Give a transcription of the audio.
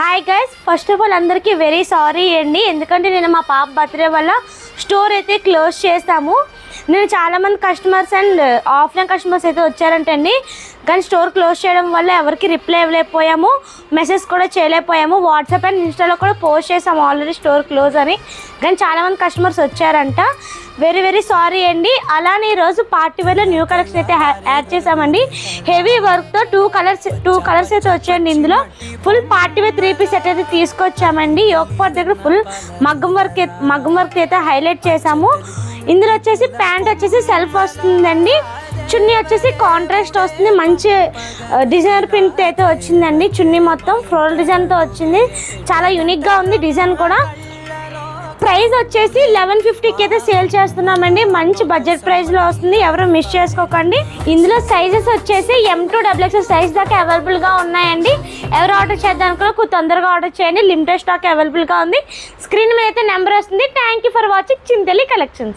Hi guys, first of all అందరికీ very sorry అండి. ఎందుకంటే నేను మా పాప బర్త్డే వల్ల స్టోర్ అయితే క్లోజ్ చేసాము. నేను చాలామంది కస్టమర్స్ అండ్ ఆఫ్లైన్ కస్టమర్స్ అయితే వచ్చారంటండి. కానీ స్టోర్ క్లోజ్ చేయడం వల్ల ఎవరికి రిప్లై ఇవ్వలేకపోయాము, మెసేజ్ కూడా చేయలేకపోయాము. వాట్సాప్ అండ్ ఇన్స్టాలో కూడా పోస్ట్ చేసాము ఆల్రెడీ స్టోర్ క్లోజ్ అని. కానీ చాలామంది కస్టమర్స్ వచ్చారంట. వెరీ సారీ అండి. అలానే ఈరోజు పార్టీ వేర్లో న్యూ కలెక్షన్ అయితే యాడ్ చేసామండి. హెవీ వర్క్తో టూ కలర్స్ అయితే వచ్చాయండి. ఇందులో full party wear 3 piece set అయితే తీసుకొచ్చామండి. యోక్ పార్ట్ దగ్గర ఫుల్ మగ్గం వర్క్ అయితే హైలైట్ చేసాము. ఇందులో వచ్చేసి ప్యాంట్ వచ్చేసి సెల్ఫ్ వస్తుందండి, చున్నీ వచ్చేసి కాంట్రాస్ట్ వస్తుంది. మంచి డిజైనర్ ప్రింట్ అయితే వచ్చిందండి. చున్నీ మొత్తం ఫ్లోరల్ డిజైన్తో వచ్చింది. చాలా యూనిక్గా ఉంది డిజైన్ కూడా. ప్రైస్ వచ్చేసి 1150కి అయితే సేల్ చేస్తున్నామండి. మంచి బడ్జెట్ ప్రైస్లో వస్తుంది, ఎవరు మిస్ చేసుకోకండి. ఇందులో సైజెస్ వచ్చేసి M to XXL సైజ్ దాకా అవైలబుల్గా ఉన్నాయండి. ఎవరు ఆర్డర్ చేద్దామనుకున్నా తొందరగా ఆర్డర్ చేయండి. లిమిటెడ్ స్టాక్ అవైలబుల్గా ఉంది. స్క్రీన్ మీద అయితే నెంబర్ వస్తుంది. Thank you for watching Chintali collections.